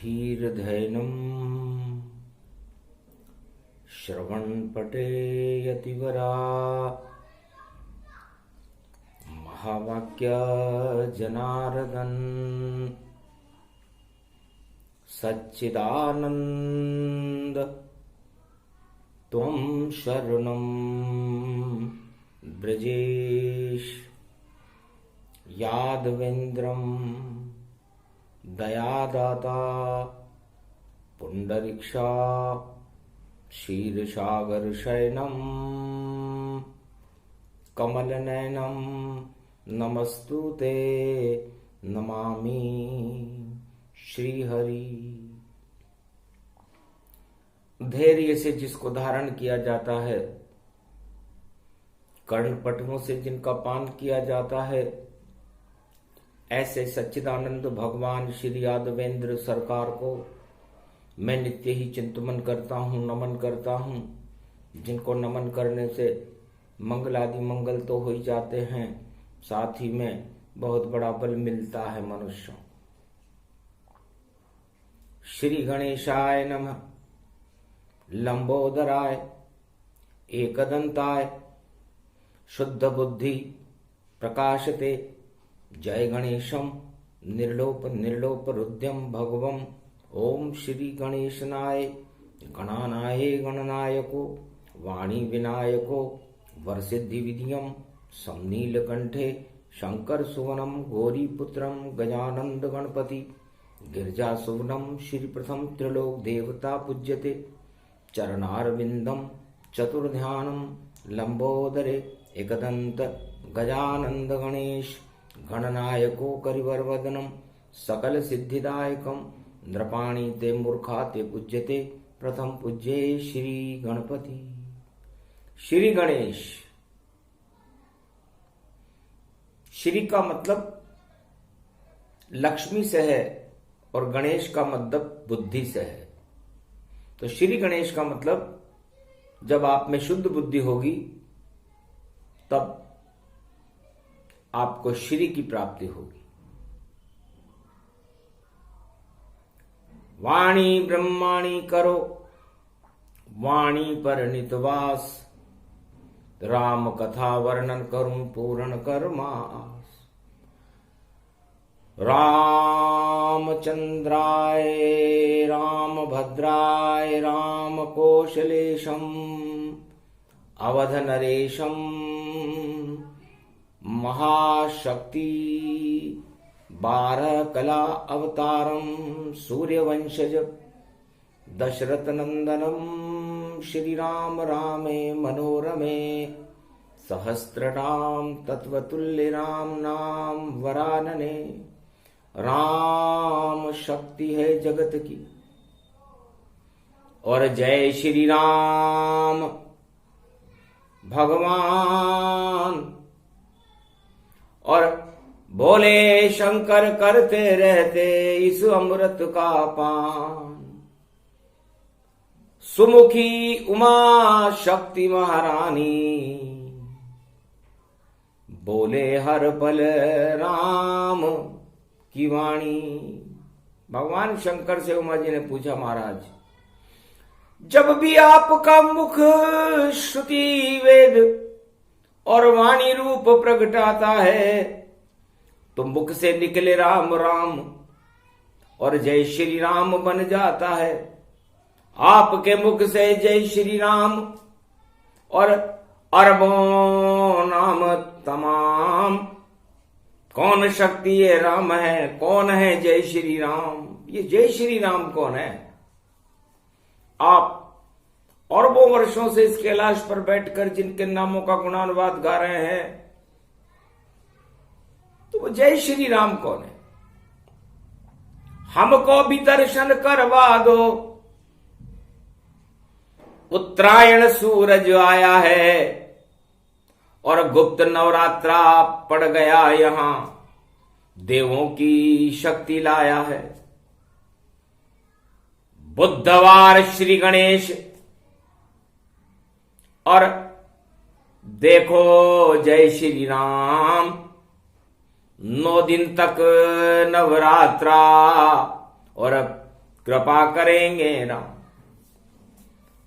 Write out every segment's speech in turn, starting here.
धीर्धैनम् श्रवणपटे यतिवरा महावाक्य जनार्दन सच्चिदानंद त्वं शरणं ब्रजेश यादवेन्द्रं दयादाता पुंडरीक्षा क्षीरसागर शयनं कमलनयनं नमस्तुते नमामि श्रीहरि। धैर्य से जिसको धारण किया जाता है, कर्णपटुओं से जिनका पान किया जाता है, ऐसे सच्चिदानंद भगवान श्री यादवेंद्र सरकार को मैं नित्य ही चिंतन करता हूँ, नमन करता हूँ। जिनको नमन करने से मंगल आदि मंगल तो हो ही जाते हैं, साथ ही में बहुत बड़ा बल मिलता है मनुष्यों। श्री गणेशाय नमः। लंबोदराय एकदंताय शुद्ध बुद्धि प्रकाशते जय गणेशम निर्लोप निर्लोप रुद्यम भगवम। ओम श्री गणेशनाय गणानाय गणनायको वाणी विनायको वरसिद्धि विधियम समनीलकंठे शंकर सुवनम गौरीपुत्रम गजानंद गणपति गिरिजा सुवनम श्री प्रथम त्रिलोक देवता पूज्यते चरणारविंदम चतुर्ध्यानम लंबोदरे एकदंत गजानंद गणेश गणनायको करिवरवदनम सकल सिद्धिदायकम नृपाणि ते मूर्खा ते पूज्यते प्रथम पूज्ये श्री गणपति। श्री गणेश, श्री का मतलब लक्ष्मी से है और गणेश का मतलब बुद्धि से है। तो श्री गणेश का मतलब जब आप में शुद्ध बुद्धि होगी तब आपको श्री की प्राप्ति होगी। वाणी ब्रह्माणी करो वाणी पर नितवास राम कथा वर्णन करूं पूर्ण कर्मास। रामचंद्राय रामभद्राय राम कौशलेशम अवध नरेशम महाशक्ति 12 कला अवतारम सूर्यवंशज दशरथ नंदनम श्री राम रामे मनोरमे सहस्रनाम तत्वतुल्य राम नाम वरानने। राम शक्ति है जगत की और जय श्री राम भगवान। और भोले शंकर करते रहते इस अमृत का पान। सुमुखी उमा शक्ति महारानी बोले हर पल राम की वाणी। भगवान शंकर से उमा जी ने पूछा, महाराज जब भी आपका मुख श्रुति वेद और वाणी रूप प्रगटाता है तो मुख से निकले राम राम और जय श्री राम बन जाता है। आपके मुख से जय श्री राम और अरबों नाम तमाम। कौन शक्ति ये राम है, कौन है जय श्री राम? ये जय श्री राम कौन है? आप अरबों वर्षों से इस कैलाश पर बैठकर जिनके नामों का गुणानुवाद गा रहे हैं, तो वो जय श्री राम कौन है? हमको भी दर्शन करवा दो, उत्तरायण सूरज आया है और गुप्त नवरात्रा पड़ गया यहां, देवों की शक्ति लाया है। बुधवार श्री गणेश और देखो जय श्री राम। 9 दिन तक नवरात्रा और कृपा करेंगे राम।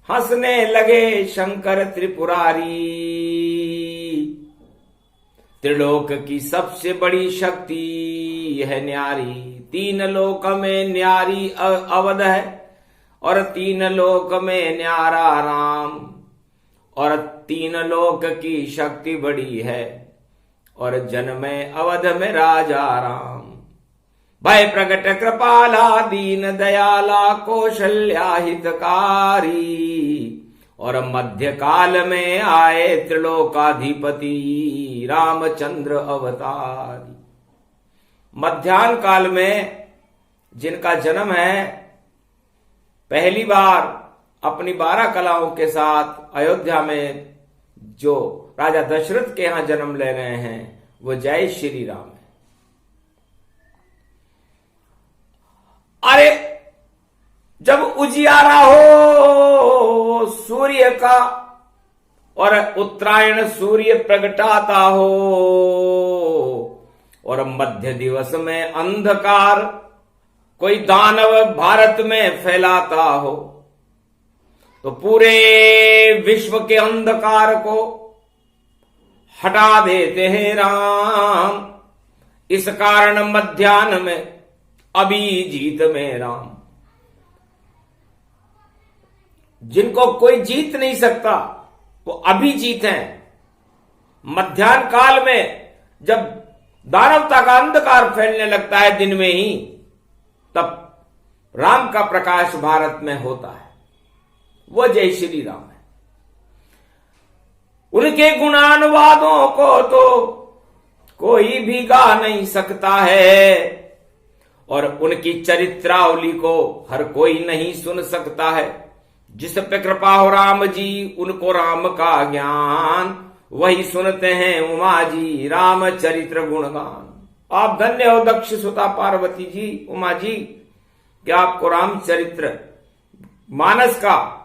हंसने लगे शंकर त्रिपुरारी, त्रिलोक की सबसे बड़ी शक्ति है न्यारी। तीन लोक में न्यारी अवध है और तीन लोक में न्यारा राम, और तीन लोक की शक्ति बड़ी है और जन्मे अवध में राजा राम। भय प्रगट कृपाला दीन दयाला कौशल्या हितकारी, और मध्य काल में आए त्रिलोकाधिपति रामचंद्र अवतारी। मध्यान्ह काल में जिनका जन्म है, पहली बार अपनी 12 कलाओं के साथ अयोध्या में जो राजा दशरथ के यहां जन्म ले रहे हैं, वो जय श्री राम है। अरे जब उजियारा हो सूर्य का और उत्तरायण सूर्य प्रगटाता हो, और मध्य दिवस में अंधकार कोई दानव भारत में फैलाता हो, तो पूरे विश्व के अंधकार को हटा देते हैं राम। इस कारण मध्यान्ह में अभिजीत में राम। जिनको कोई जीत नहीं सकता वो अभिजीत हैं। मध्यान्ह काल में जब दानवता का अंधकार फैलने लगता है दिन में ही, तब राम का प्रकाश भारत में होता है। वो जय श्री राम है। उनके गुणानुवादों को तो कोई भी गा नहीं सकता है, और उनकी चरित्रावली को हर कोई नहीं सुन सकता है। जिस पे कृपा हो राम जी, उनको राम का ज्ञान, वही सुनते हैं उमा जी राम चरित्र गुणगान। आप धन्य हो दक्ष सुता पार्वती जी, उमा जी, कि आपको रामचरित्र मानस का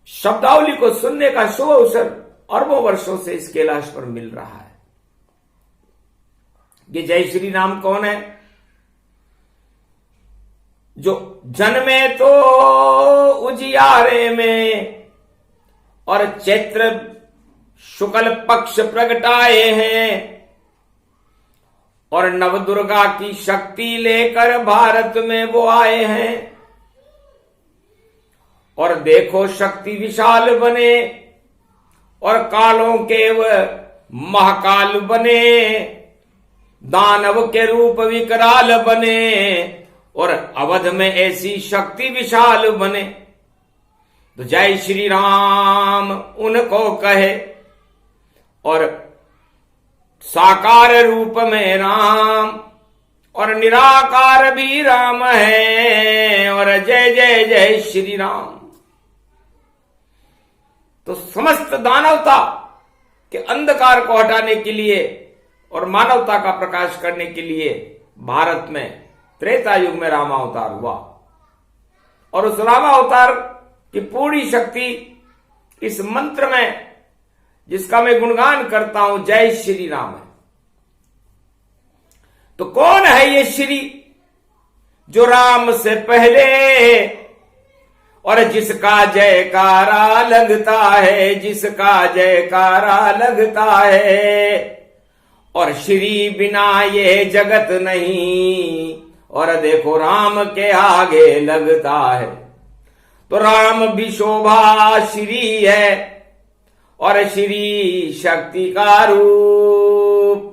शब्दावली को सुनने का शुभ अवसर अरबों वर्षों से इस कैलाश पर मिल रहा है। ये जय श्री राम कौन है? जो जन्मे तो उजियारे में और चैत्र शुक्ल पक्ष प्रगटाए हैं, और नवदुर्गा की शक्ति लेकर भारत में वो आए हैं। और देखो शक्ति विशाल बने और कालों के वह महाकाल बने, दानव के रूप विकराल बने, और अवध में ऐसी शक्ति विशाल बने। तो जय श्री राम उनको कहे, और साकार रूप में राम और निराकार भी राम है, और जय जय जय श्री राम। तो समस्त दानवता के अंधकार को हटाने के लिए और मानवता का प्रकाश करने के लिए भारत में त्रेता युग में रामावतार हुआ, और उस रामावतार की पूरी शक्ति इस मंत्र में, जिसका मैं गुणगान करता हूं, जय श्री राम है। तो कौन है ये श्री जो राम से पहले, और जिसका जयकारा लगता है, जिसका जयकारा लगता है, और श्री बिना ये जगत नहीं, और देखो राम के आगे लगता है। तो राम भी शोभा श्री है, और श्री शक्ति का रूप,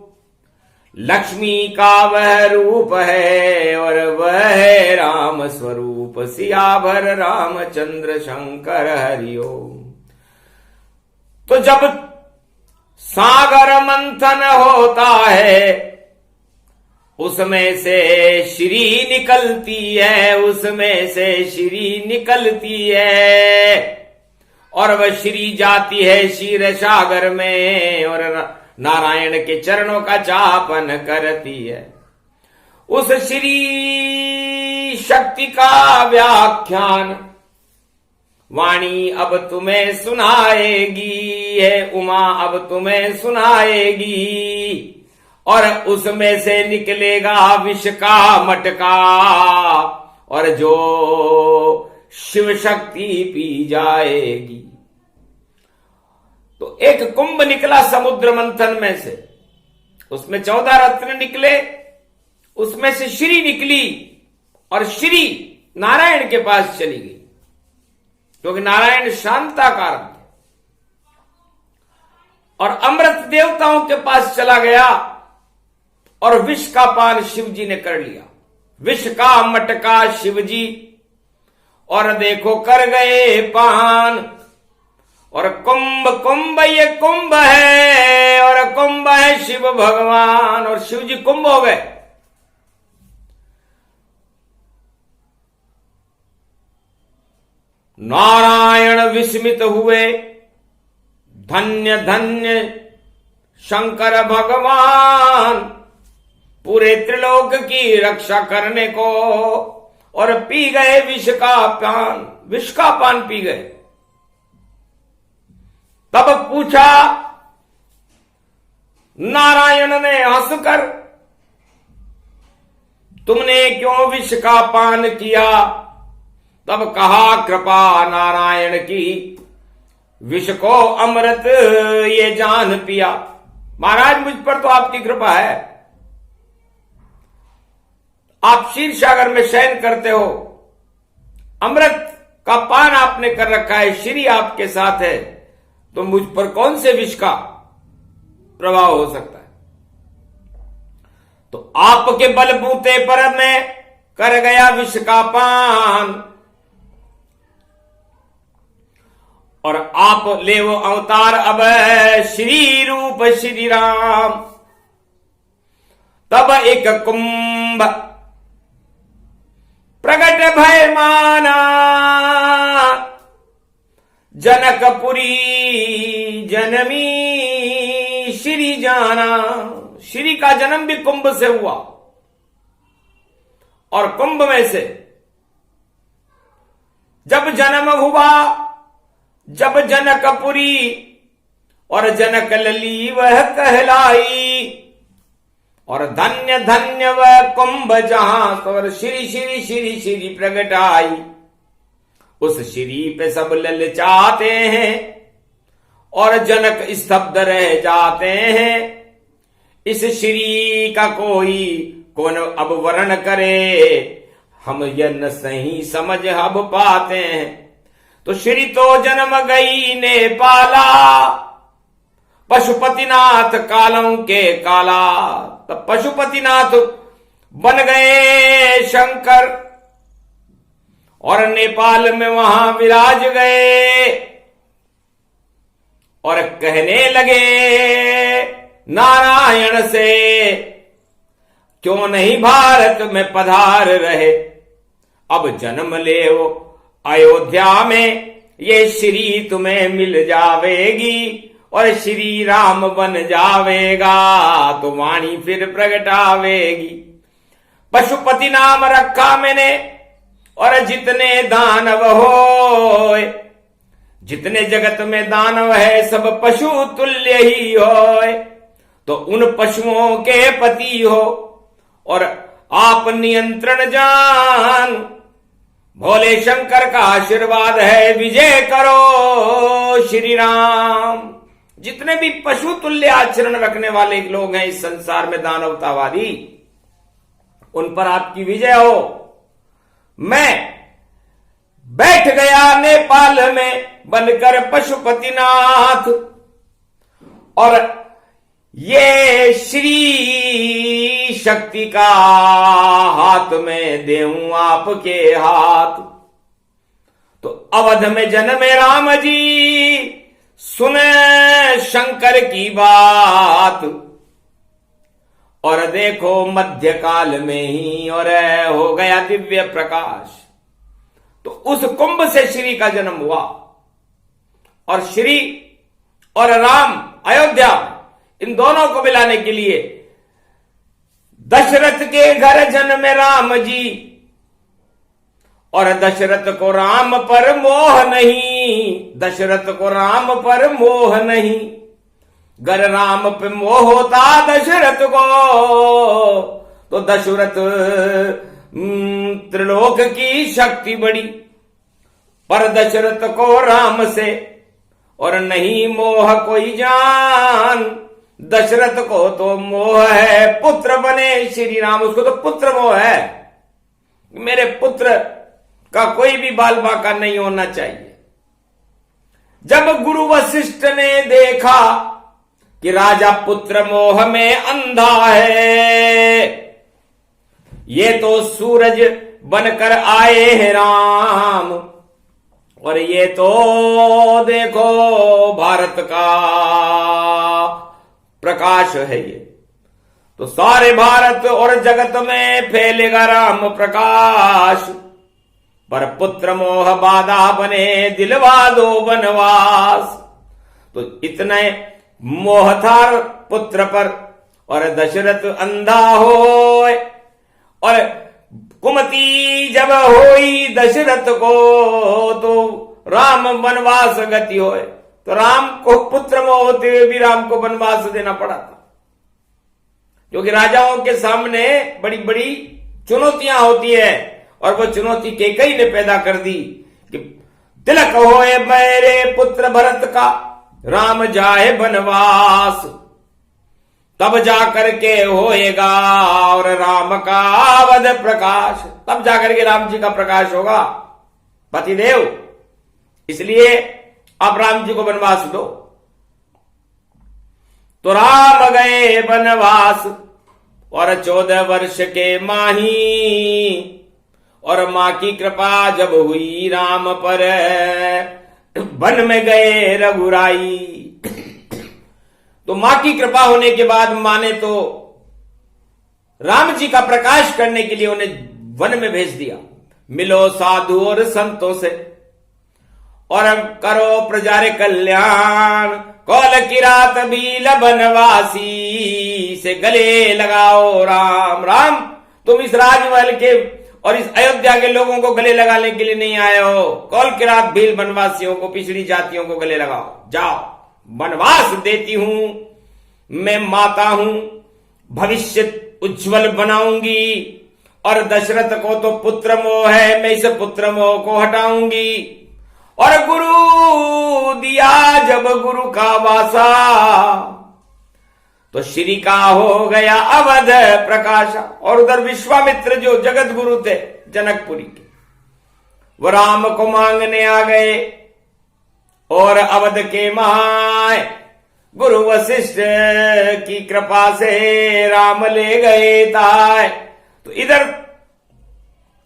लक्ष्मी का वह रूप है, और वह है राम स्वरूप। सियावर रामचंद्र शंकर हरिओम। तो जब सागर मंथन होता है, उसमें से श्री निकलती है, उसमें से श्री निकलती है, और वह श्री जाती है क्षीर सागर में, और नारायण के चरणों का चापन करती है। उस श्री शक्ति का व्याख्यान वाणी अब तुम्हें सुनाएगी, है उमा अब तुम्हें सुनाएगी, और उसमें से निकलेगा विष का मटका, और जो शिव शक्ति पी जाएगी। तो एक कुंभ निकला समुद्र मंथन में से, उसमें 14 रत्न निकले, उसमें से श्री निकली और श्री नारायण के पास चली गई, क्योंकि नारायण शांता कारण थे। और अमृत देवताओं के पास चला गया और विष का पान शिव जी ने कर लिया। विष का मटका शिव जी, और देखो कर गए पान। और कुंभ कुंभ ये कुंभ है, और कुंभ है शिव भगवान, और शिव जी कुंभ हो गए। नारायण विस्मित हुए, धन्य धन्य शंकर भगवान, पूरे त्रिलोक की रक्षा करने को, और पी गए विष का पान, विष का पान पी गए। तब पूछा नारायण ने हंसकर, तुमने क्यों विष का पान किया? तब कहा कृपा नारायण की, विष को अमृत ये जान पिया। महाराज मुझ पर तो आपकी कृपा है, आप क्षीर सागर में शयन करते हो, अमृत का पान आपने कर रखा है, श्री आपके साथ है, तो मुझ पर कौन से विष का प्रभाव हो सकता है? तो आपके बलबूते पर मैं कर गया विष का पान, और आप ले वो अवतार अब श्री रूप श्री राम। तब एक कुंभ प्रगट भय माना, जनकपुरी जनमी श्री जाना। श्री का जन्म भी कुंभ से हुआ, और कुंभ में से जब जन्म हुआ, जब जनकपुरी और जनक लली वह कहलाई, और धन्य धन्य वह कुंभ जहां पर श्री श्री श्री श्री प्रगट आई। उस श्री पे सब ललचाते हैं, और जनक स्तब्ध रह जाते हैं। इस श्री का कोई कौन अब वर्ण करे, हम यह न सही समझ अब पाते हैं। तो श्री तो जन्म गई ने पाला, पशुपतिनाथ कालों के काला। तब पशुपतिनाथ बन गए शंकर, और नेपाल में वहां विराज गए, और कहने लगे नारायण से, क्यों नहीं भारत में पधार रहे, अब जन्म ले वो अयोध्या में, ये श्री तुम्हें मिल जावेगी, और श्री राम बन जावेगा, तो वाणी फिर प्रगटावेगी। पशुपति नाम रखा मैंने, और जितने दानव होए, जितने जगत में दानव है सब पशु तुल्य ही होए, तो उन पशुओं के पति हो, और आप नियंत्रण जान। भोले शंकर का आशीर्वाद है, विजय करो श्री राम। जितने भी पशु तुल्य आचरण रखने वाले लोग हैं इस संसार में दानवतावादी, उन पर आपकी विजय हो। मैं बैठ गया नेपाल में बनकर पशुपतिनाथ, और ये श्री शक्ति का हाथ में देऊं आपके हाथ। तो अवध में जन्मे राम जी, सुने शंकर की बात, और देखो मध्यकाल में ही और हो गया दिव्य प्रकाश। तो उस कुंभ से श्री का जन्म हुआ, और श्री और राम अयोध्या, इन दोनों को मिलाने के लिए दशरथ के घर जन्मे राम जी, और दशरथ को राम पर मोह नहीं, दशरथ को राम पर मोह नहीं। गर राम पे मोह होता दशरथ को, तो दशरथ त्रिलोक की शक्ति बड़ी, पर दशरथ को राम से और नहीं मोह कोई जान। दशरथ को तो मोह है पुत्र बने श्री राम, उसको तो पुत्र मोह है, मेरे पुत्र का कोई भी बाल बाका नहीं होना चाहिए। जब गुरु वशिष्ठ ने देखा कि राजा पुत्र मोह में अंधा है, ये तो सूरज बनकर आए हैं राम, और ये तो देखो भारत का प्रकाश है, ये तो सारे भारत और जगत में फैलेगा राम प्रकाश। पर पुत्र मोह बाधा बने, दिलवा दो वनवास। तो इतने मोह था पुत्र पर, और दशरथ अंधा होए, और कुमति जब होई दशरथ को, तो राम वनवास गति होए। तो राम को पुत्र मोह होते हुए भी राम को वनवास देना पड़ा था, क्योंकि राजाओं के सामने बड़ी बड़ी चुनौतियां होती है, और वो चुनौती कैकेयी ने पैदा कर दी कि तिलक होए मेरे पुत्र भरत का, राम जाए वनवास, तब जाकर के होएगा और राम का अवध प्रकाश, तब जाकर के राम जी का प्रकाश होगा पतिदेव। इसलिए अब राम जी को वनवास दो। तो राम गए वनवास, और 14 वर्ष के माही, और मां की कृपा जब हुई राम पर, वन में गए रघुराई। तो मां की कृपा होने के बाद मां ने तो राम जी का प्रकाश करने के लिए उन्हें वन में भेज दिया। मिलो साधु और संतों से, और अब करो प्रजारे कल्याण, कौल की रात भी बनवासी से गले लगाओ राम। राम तुम इस राजमहल के और इस अयोध्या के लोगों को गले लगाने के लिए नहीं आए हो, कौल की रात भील वनवासियों को, पिछड़ी जातियों को गले लगाओ। जाओ, वनवास देती हूं, मैं माता हूं, भविष्य उज्जवल बनाऊंगी, और दशरथ को तो पुत्र मोह है, मैं इस पुत्र मोह को हटाऊंगी। और गुरु दिया जब गुरु का वासा, तो श्री का हो गया अवध प्रकाशा। और उधर विश्वामित्र जो जगत गुरु थे जनकपुरी के, वो राम को मांगने आ गए, और अवध के महाय गुरु वशिष्ठ की कृपा से राम ले गए ताय। तो इधर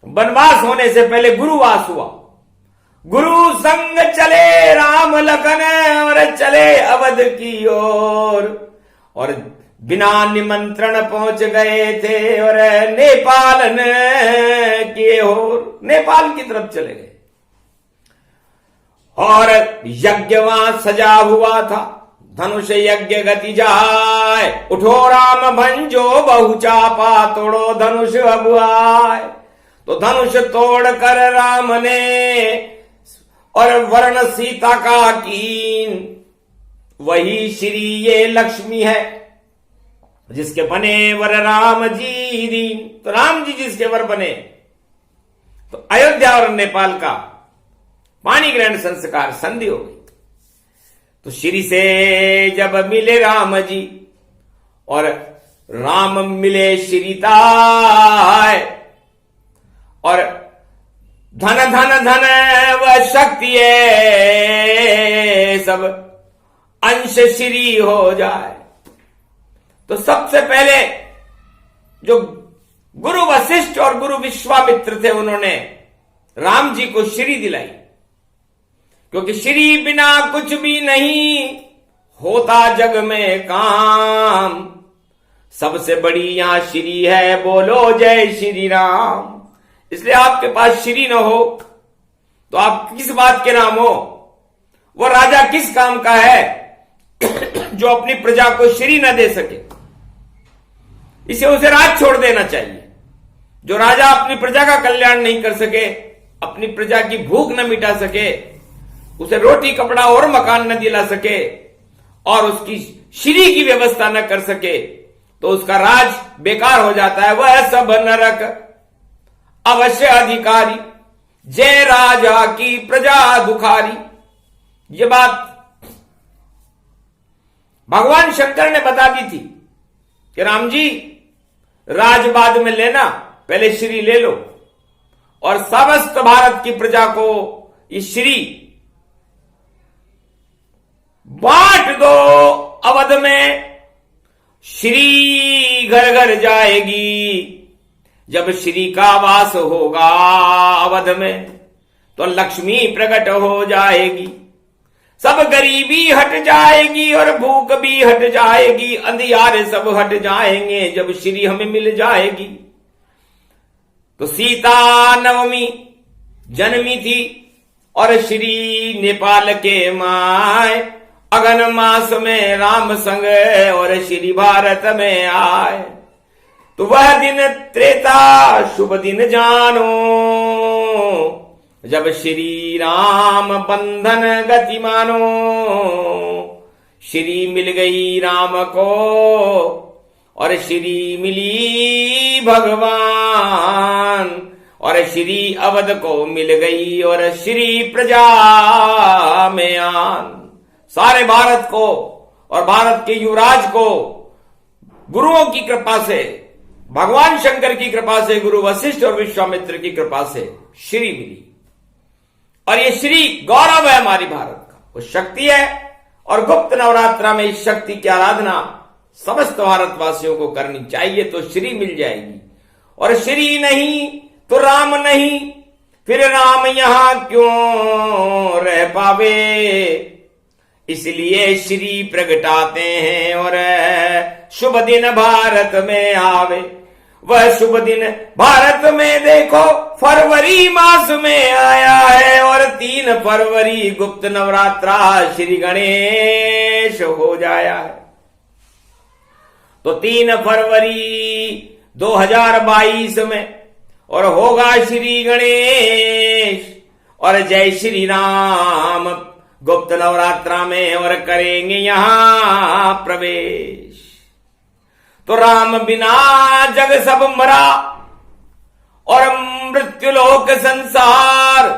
वनवास होने से पहले गुरुवास हुआ। गुरु संग चले राम लखन, और चले अवध की ओर, और बिना निमंत्रण पहुंच गए थे, और नेपालन की ओर, नेपाल की तरफ चले गए। और यज्ञ वहां सजा हुआ था, धनुष यज्ञ गति जाए, उठो राम भंजो बहु चापा, तोड़ो धनुष अब आए। तो धनुष तोड़ कर राम ने, और वर्ण सीता का कीन, वही श्री ये लक्ष्मी है जिसके बने वर राम जी दीन। तो राम जी जिसके वर बने, तो अयोध्या और नेपाल का पाणी ग्रहण संस्कार संधि हो गई। तो श्री से जब मिले राम जी, और राम मिले श्रीताय, और धन धन धन वह शक्ति सब अंश श्री हो जाए। तो सबसे पहले जो गुरु वशिष्ठ और गुरु विश्वामित्र थे, उन्होंने राम जी को श्री दिलाई, क्योंकि श्री बिना कुछ भी नहीं होता जग में काम। सबसे बड़ी यहां श्री है, बोलो जय श्री राम। इसलिए आपके पास श्री न हो तो आप किस बात के राम हो? वो राजा किस काम का है जो अपनी प्रजा को श्री न दे सके? इसे उसे राज छोड़ देना चाहिए। जो राजा अपनी प्रजा का कल्याण नहीं कर सके, अपनी प्रजा की भूख न मिटा सके, उसे रोटी कपड़ा और मकान न दिला सके, और उसकी श्री की व्यवस्था न कर सके, तो उसका राज बेकार हो जाता है। वह सब नरक अवश्य अधिकारी, जय राजा की प्रजा दुखारी। ये बात भगवान शंकर ने बता दी थी कि राम जी राज बाद में लेना, पहले श्री ले लो और समस्त भारत की प्रजा को इस श्री बांट दो। अवध में श्री घर घर जाएगी। जब श्री का वास होगा अवध में तो लक्ष्मी प्रकट हो जाएगी। सब गरीबी हट जाएगी और भूख भी हट जाएगी, अंधियारे सब हट जाएंगे जब श्री हमें मिल जाएगी। तो सीता नवमी जन्मी थी और श्री नेपाल के माय, अगन मास में राम संग और श्री भारत में आए। तो वह दिन त्रेता शुभ दिन जानो, जब श्री राम बंधन गति मानो। श्री मिल गई राम को और श्री मिली भगवान, और श्री अवध को मिल गई और श्री प्रजा में आन। सारे भारत को और भारत के युवराज को गुरुओं की कृपा से, भगवान शंकर की कृपा से, गुरु वशिष्ठ और विश्वामित्र की कृपा से श्री मिली। और ये श्री गौरव है हमारी भारत का, वो शक्ति है। और गुप्त नवरात्रा में इस शक्ति की आराधना समस्त भारतवासियों को करनी चाहिए, तो श्री मिल जाएगी। और श्री नहीं तो राम नहीं, फिर राम यहां क्यों रह पावे। इसलिए श्री प्रगटाते हैं और शुभ दिन भारत में आवे। वह शुभ दिन भारत में देखो फरवरी मास में आया है, और 3 फरवरी गुप्त नवरात्रा श्री गणेश हो जाया है। तो 3 फरवरी 2022 में और होगा श्री गणेश और जय श्री राम गुप्त नवरात्रा में, और करेंगे यहां प्रवेश। तो राम बिना जग सब मरा और मृत्युलोक संसार,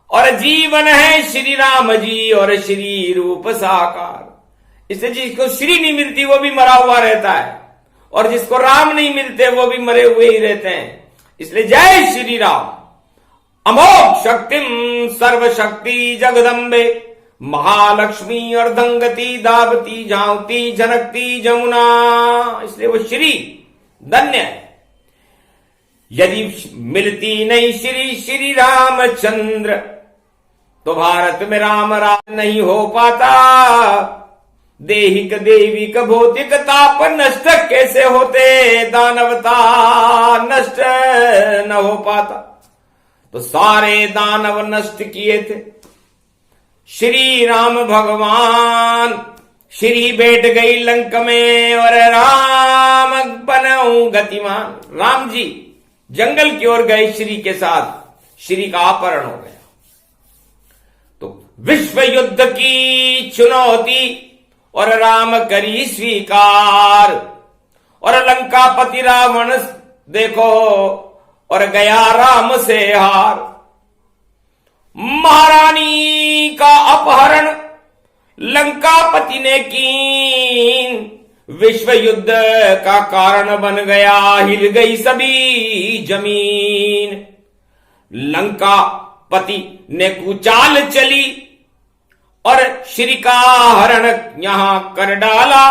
और जीवन है श्री राम जी और श्री रूप साकार। इससे जिसको श्री नहीं मिलती वो भी मरा हुआ रहता है, और जिसको राम नहीं मिलते वो भी मरे हुए ही रहते हैं। इसलिए जय श्री राम। अमोघ शक्तिम सर्वशक्ति जगदम्बे, महालक्ष्मी और धंगती दावती झांवती झनकती जमुना। इसलिए वो श्री धन्य है। यदि मिलती नहीं श्री श्री रामचंद्र, तो भारत में राम राज नहीं हो पाता। देहिक देविक भौतिक ताप नष्ट कैसे होते, दानवता नष्ट न हो पाता। तो सारे दानव नष्ट किए थे श्री राम भगवान। श्री बैठ गई लंक में और राम बनऊं गतिमान। राम जी जंगल की ओर गए श्री के साथ, श्री का अपहरण हो गया। तो विश्व युद्ध की चुनौती और राम करी स्वीकार, और लंकापति रावण देखो और गया राम से हार। महारानी का अपहरण लंकापति ने कीन, विश्व युद्ध का कारण बन गया, हिल गई सभी जमीन। लंकापति ने कुचाल चली और श्री का हरण यहां कर डाला,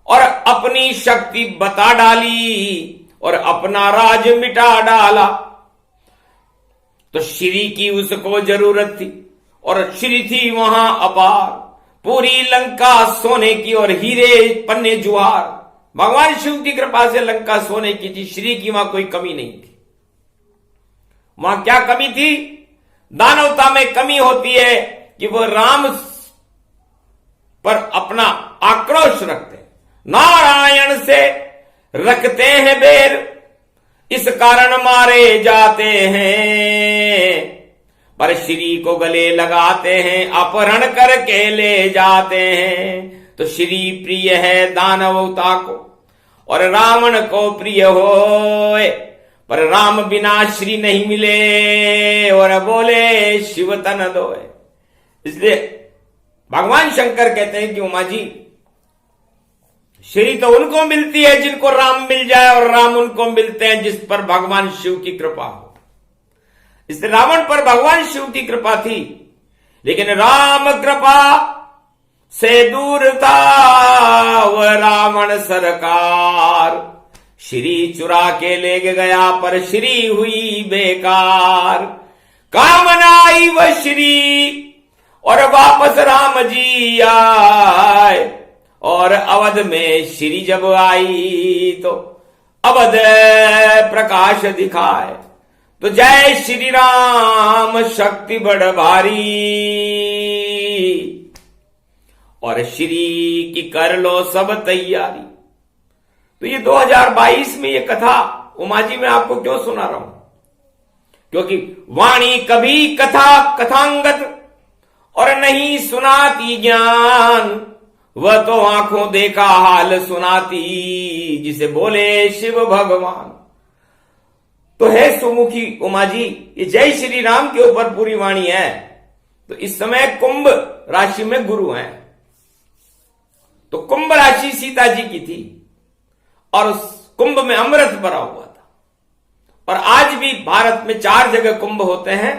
और अपनी शक्ति बता डाली और अपना राज मिटा डाला। तो श्री की उसको जरूरत थी, और श्री थी वहां अपार। पूरी लंका सोने की और हीरे पन्ने जुआर। भगवान शिव की कृपा से लंका सोने की थी, श्री की वहां कोई कमी नहीं थी। वहां क्या कमी थी? दानवता में कमी होती है कि वो राम पर अपना आक्रोश रखते, नारायण से रखते हैं बैर, इस कारण मारे जाते हैं। पर श्री को गले लगाते हैं, अपहरण करके ले जाते हैं। तो श्री प्रिय है दानवता को और रावण को प्रिय होए, पर राम बिना श्री नहीं मिले और बोले शिव तन दोए। इसलिए भगवान शंकर कहते हैं कि उमा जी, श्री तो उनको मिलती है जिनको राम मिल जाए, और राम उनको मिलते हैं जिस पर भगवान शिव की कृपा हो। इसलिए रावण पर भगवान शिव की कृपा थी, लेकिन राम कृपा से दूर था वह रावण सरकार। श्री चुरा के ले गया पर श्री हुई बेकार। कामना आई वह श्री और वापस राम जी आए, और अवध में श्री जब आई तो अवध प्रकाश दिखाए। तो जय श्री राम शक्ति बड़ भारी, और श्री की कर लो सब तैयारी। तो ये 2022 में ये कथा उमा जी मैं आपको क्यों सुना रहा हूं? क्योंकि वाणी कभी कथा कथांगत और नहीं सुनाती ज्ञान, वह तो आंखों देखा हाल सुनाती जिसे बोले शिव भगवान। तो है सुमुखी उमा जी, ये जय श्री राम के ऊपर पूरी वाणी है। तो इस समय कुंभ राशि में गुरु हैं, तो कुंभ राशि सीता जी की थी, और उस कुंभ में अमृत भरा हुआ था। और आज भी भारत में 4 जगह कुंभ होते हैं।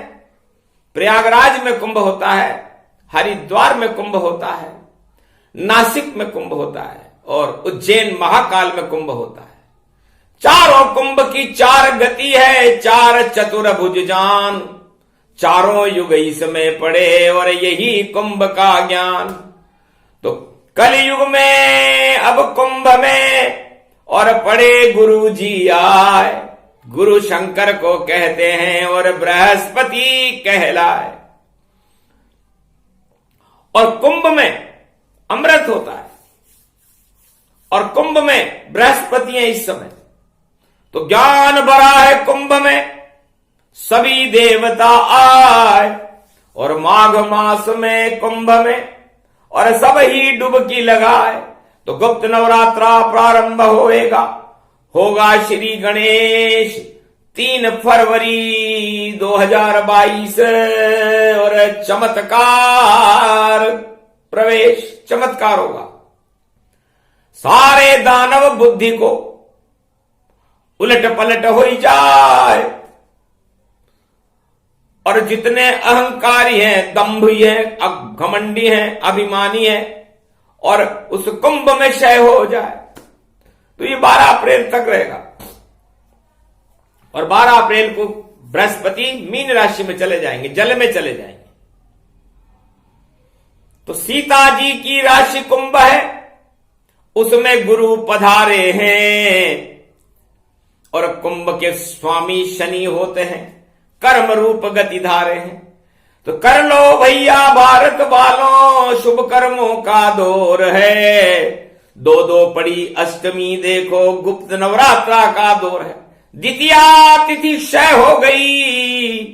प्रयागराज में कुंभ होता है, हरिद्वार में कुंभ होता है, नासिक में कुंभ होता है, और उज्जैन महाकाल में कुंभ होता है। चारों कुंभ की 4 गति है, 4 चतुर्भुज जान। चारों युग इसमें पड़े और यही कुंभ का ज्ञान। तो कलयुग में अब कुंभ में और पड़े गुरु जी आए। गुरु शंकर को कहते हैं और बृहस्पति कहलाए। और कुंभ में अमृत होता है, और कुंभ में बृहस्पति है इस समय। तो ज्ञान भरा है कुंभ में, सभी देवता आए। और माघ मास में कुंभ में और सब ही डुबकी लगाए। तो गुप्त नवरात्रा प्रारंभ होगा श्री गणेश 3 फरवरी 2022, और चमत्कार प्रवेश चमत्कार होगा। सारे दानव बुद्धि को उलट पलट हो जाए, और जितने अहंकारी हैं, दंभी हैं, घमंडी हैं, अभिमानी हैं, और उस कुंभ में क्षय हो जाए। तो ये 12 अप्रैल तक रहेगा, और 12 अप्रैल को बृहस्पति मीन राशि में चले जाएंगे, जल में चले जाएंगे। तो सीता जी की राशि कुंभ है, उसमें गुरु पधारे हैं, और कुंभ के स्वामी शनि होते हैं, कर्म रूप गति धारे हैं। तो कर लो भैया भारत वालों, शुभ कर्मों का दौर है। 2 पड़ी अष्टमी देखो, गुप्त नवरात्रा का दौर है। द्वितीया तिथि क्षय हो गई,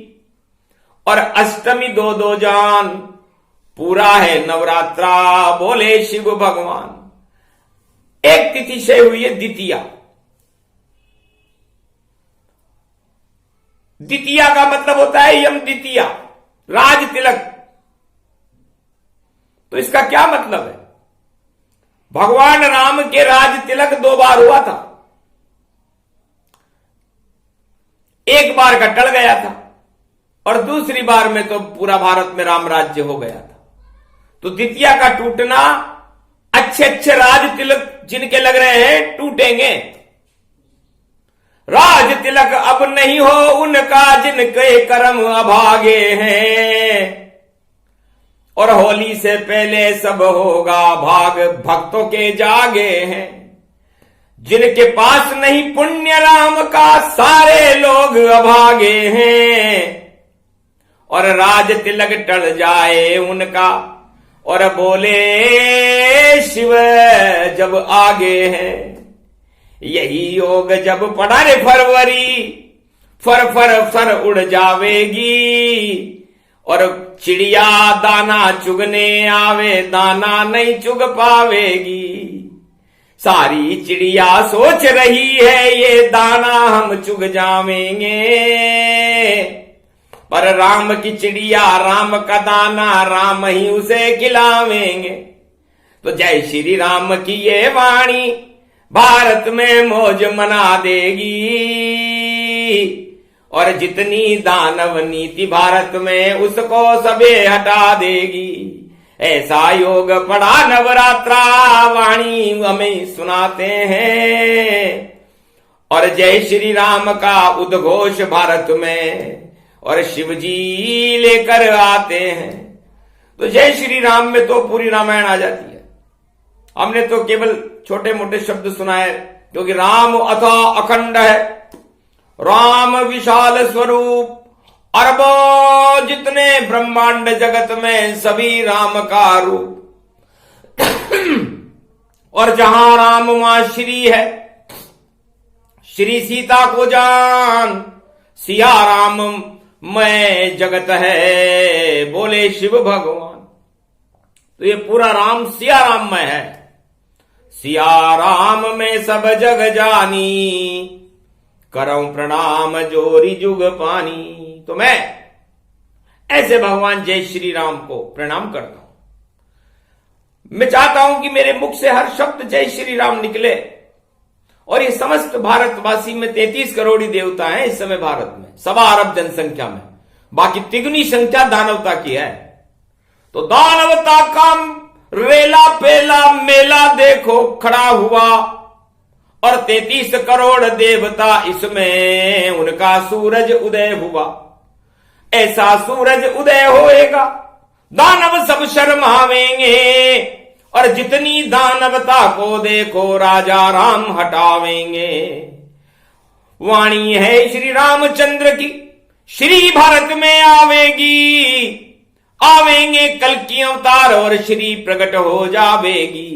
और अष्टमी 2 जान, पूरा है नवरात्रा बोले शिव भगवान। एक तिथि क्षय हुई है द्वितीया। द्वितीया का मतलब होता है यम द्वितीया, राज तिलक। तो इसका क्या मतलब है? भगवान राम के राज तिलक 2 बार हुआ था। एक बार का टल गया था, और दूसरी बार में तो पूरा भारत में राम राज्य हो गया था। तो द्वितीया का टूटना, अच्छे अच्छे राज तिलक जिनके लग रहे हैं टूटेंगे। राज तिलक अब नहीं हो उनका जिनके कर्म अभागे हैं, और होली से पहले सब होगा भाग भक्तों के जागे हैं। जिनके पास नहीं पुण्य राम का सारे लोग अभागे हैं, और राज तिलक टल जाए उनका और बोले शिव जब आगे हैं। यही योग जब पड़ा रे फरवरी, फर फर फर उड़ जावेगी, और चिड़िया दाना चुगने आवे दाना नहीं चुग पावेगी। सारी चिड़िया सोच रही है ये दाना हम चुग जावेंगे, पर राम की चिड़िया राम का दाना राम ही उसे खिलावेंगे। तो जय श्री राम की ये वाणी भारत में मौज मना देगी, और जितनी दानव नीति भारत में उसको सबे हटा देगी। ऐसा योग पड़ा नवरात्रा वाणी हमें सुनाते हैं, और जय श्री राम का उद्घोष भारत में और शिव जी लेकर आते हैं। तो जय श्री राम में तो पूरी रामायण आ जाती है। हमने तो केवल छोटे मोटे शब्द सुनाए, क्योंकि राम अथाह अखंड है, राम विशाल स्वरूप, अरबों जितने ब्रह्मांड जगत में सभी राम का रूप। और जहां राम वहां श्री है, श्री सीता को जान, सिया राम मैं जगत है, बोले शिव भगवान। तो ये पूरा राम सिया राम में है। सिया राम में सब जग जानी, करऊं प्रणाम जोरी जुग पानी। तो मैं ऐसे भगवान जय श्री राम को प्रणाम करता हूं। मैं चाहता हूं कि मेरे मुख से हर शब्द जय श्री राम निकले, और ये समस्त भारतवासी में 33 करोड़ देवता हैं इस समय भारत में, 1.25 अरब जनसंख्या में, बाकी तिगुनी संख्या दानवता की है। तो दानवता का रेला पेला मेला देखो खड़ा हुआ, और 33 करोड़ देवता इसमें उनका सूरज उदय हुआ। ऐसा सूरज उदय होएगा दानव सब शर्मावेंगे, और जितनी दानवता को देखो राजा राम हटावेंगे। वाणी है श्री रामचंद्र की, श्री भारत में आवेगी, आवेंगे कल की अवतार और श्री प्रकट हो जावेगी।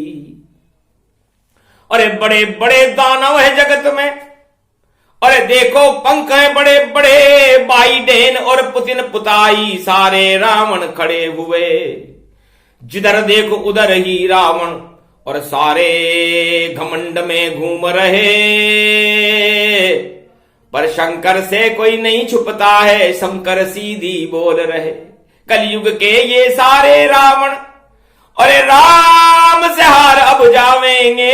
अरे बड़े बड़े दानव है जगत में, अरे देखो पंख है बड़े बड़े, बाइडेन और पुतिन पुताई सारे रावण खड़े हुए। जिधर देखो उधर ही रावण, और सारे घमंड में घूम रहे, पर शंकर से कोई नहीं छुपता है, शंकर सीधी बोल रहे। कलयुग के ये सारे रावण, अरे राम से हार अब जावेंगे,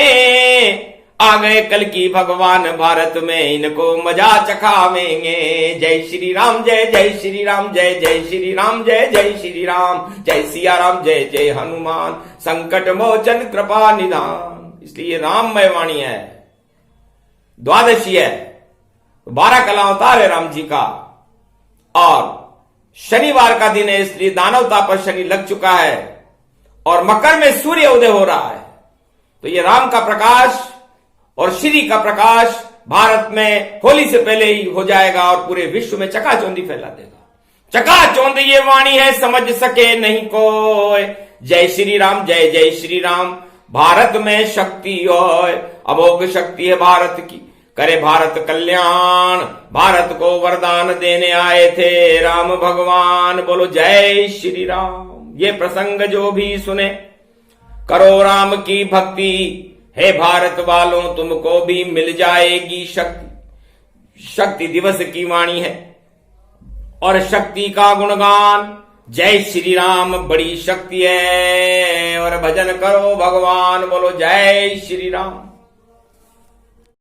आ गए कल की भगवान भारत में, इनको मजा चखावेंगे। जय श्री राम जय जय श्री राम जय जय श्री राम जय जय श्री राम, जय सिया राम जय जय हनुमान, संकट मोचन कृपा निधान। इसलिए राममय वाणी है, द्वादशी है, 12 कला अवतार है राम जी का, और शनिवार का दिन है, इसलिए दानवता पर शनि लग चुका है, और मकर में सूर्य उदय हो रहा है। तो ये राम का प्रकाश और श्री का प्रकाश भारत में होली से पहले ही हो जाएगा, और पूरे विश्व में चकाचौंधी फैला देगा। चकाचौंध ये वाणी है, समझ सके नहीं कोई। जय श्री राम जय जय श्री राम, भारत में शक्ति होय, अमोघ शक्ति है भारत की, करे भारत कल्याण। भारत को वरदान देने आए थे राम भगवान, बोलो जय श्री राम। ये प्रसंग जो भी सुने, करो राम की भक्ति, हे भारत वालों तुमको भी मिल जाएगी शक्ति। शक्ति दिवस की वाणी है, और शक्ति का गुणगान। जय श्री राम बड़ी शक्ति है, और भजन करो भगवान, बोलो जय श्री राम।